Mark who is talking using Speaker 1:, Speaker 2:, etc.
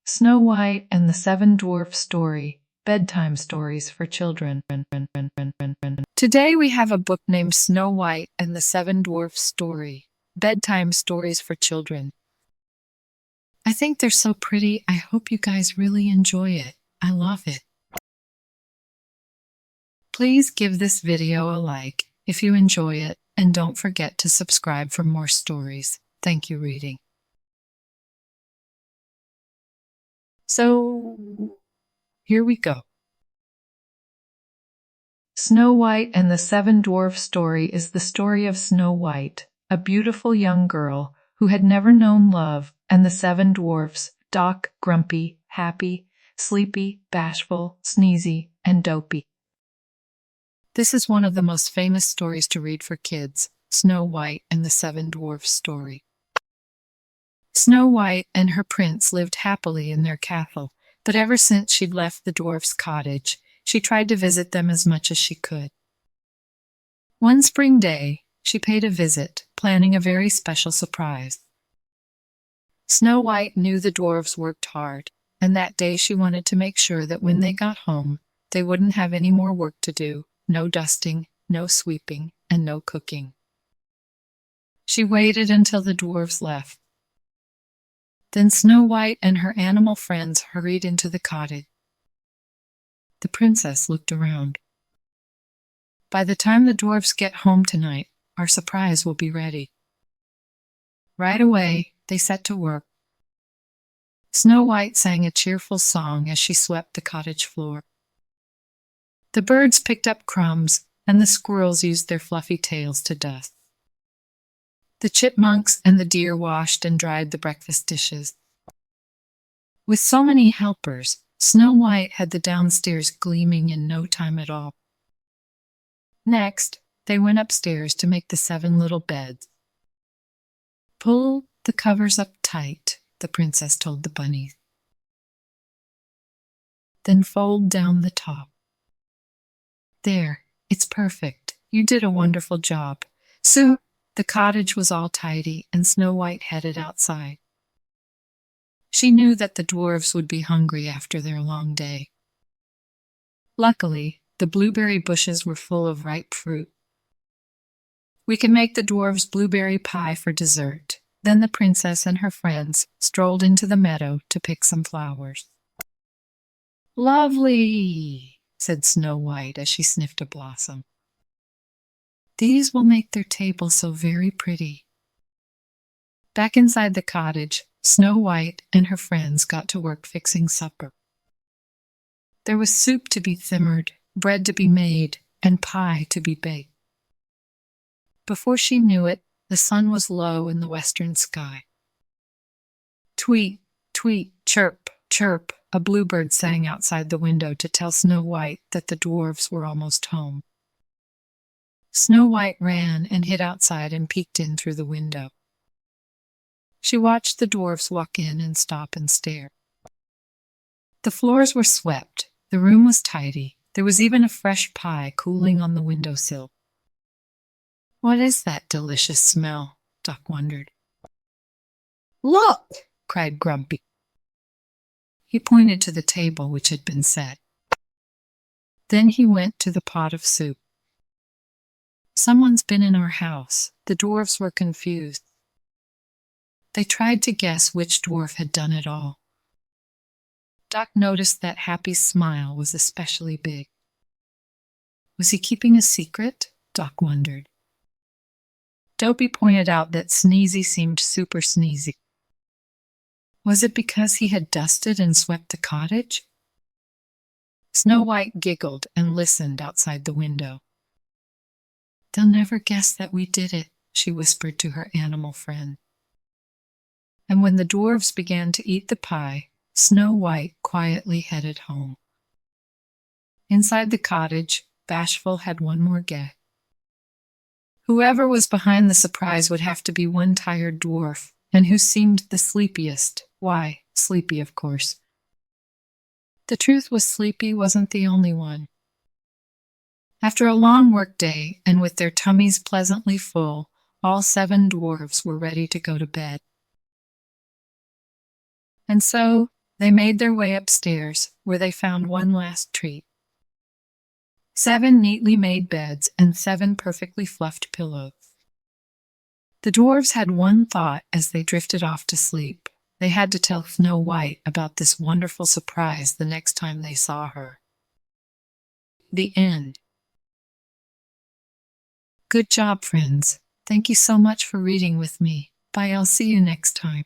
Speaker 1: Snow White and the Seven Dwarfs story, bedtime stories for children. Today we have a book named Snow White and the Seven Dwarfs story, bedtime stories for children. I think they're so pretty. I hope you guys really enjoy it. I love it. Please give this video a like if you enjoy it, and don't forget to subscribe for more stories. Thank you, reading. So, here we go. Snow White and the Seven Dwarfs story is the story of Snow White, a beautiful young girl who had never known love, and the seven dwarfs, Doc, Grumpy, Happy, Sleepy, Bashful, Sneezy, and Dopey. This is one of the most famous stories to read for kids, Snow White and the Seven Dwarfs story. Snow White and her prince lived happily in their castle, but ever since she'd left the dwarfs' cottage, she tried to visit them as much as she could. One spring day, she paid a visit, planning a very special surprise. Snow White knew the dwarfs worked hard, and that day she wanted to make sure that when they got home, they wouldn't have any more work to do. No dusting, no sweeping, and no cooking. She waited until the dwarves left. Then Snow White and her animal friends hurried into the cottage. The princess looked around. By the time the dwarfs get home tonight, our surprise will be ready. Right away, they set to work. Snow White sang a cheerful song as she swept the cottage floor. The birds picked up crumbs, and the squirrels used their fluffy tails to dust. The chipmunks and the deer washed and dried the breakfast dishes. With so many helpers, Snow White had the downstairs gleaming in no time at all. Next, they went upstairs to make the 7 little beds. "Pull the covers up tight," the princess told the bunnies. "Then fold down the top. There, it's perfect. You did a wonderful job." Soon, the cottage was all tidy, and Snow White headed outside. She knew that the dwarves would be hungry after their long day. Luckily, the blueberry bushes were full of ripe fruit. "We can make the dwarves blueberry pie for dessert." Then the princess and her friends strolled into the meadow to pick some flowers. "Lovely," said Snow White as she sniffed a blossom. "These will make their table so very pretty." Back inside the cottage, Snow White and her friends got to work fixing supper. There was soup to be simmered, bread to be made, and pie to be baked. Before she knew it, the sun was low in the western sky. Tweet, tweet, chirp, chirp, a bluebird sang outside the window to tell Snow White that the dwarves were almost home. Snow White ran and hid outside and peeked in through the window. She watched the dwarves walk in and stop and stare. The floors were swept, the room was tidy, there was even a fresh pie cooling on the windowsill. "What is that delicious smell?" Doc wondered. "Look!" cried Grumpy. He pointed to the table which had been set. Then he went to the pot of soup. "Someone's been in our house." The dwarves were confused. They tried to guess which dwarf had done it all. Doc noticed that Happy's smile was especially big. Was he keeping a secret? Doc wondered. Dopey pointed out that Sneezy seemed super sneezy. Was it because he had dusted and swept the cottage? Snow White giggled and listened outside the window. "They'll never guess that we did it," she whispered to her animal friend. And when the dwarves began to eat the pie, Snow White quietly headed home. Inside the cottage, Bashful had one more guess. Whoever was behind the surprise would have to be one tired dwarf, and who seemed the sleepiest. Why, Sleepy, of course. The truth was Sleepy wasn't the only one. After a long work day, and with their tummies pleasantly full, all 7 dwarves were ready to go to bed. And so They made their way upstairs, where they found one last treat. 7 neatly made beds and 7 perfectly fluffed pillows. The dwarves had one thought as they drifted off to sleep. They had to tell Snow White about this wonderful surprise the next time they saw her. The end. Good job, friends. Thank you so much for reading with me. Bye, I'll see you next time.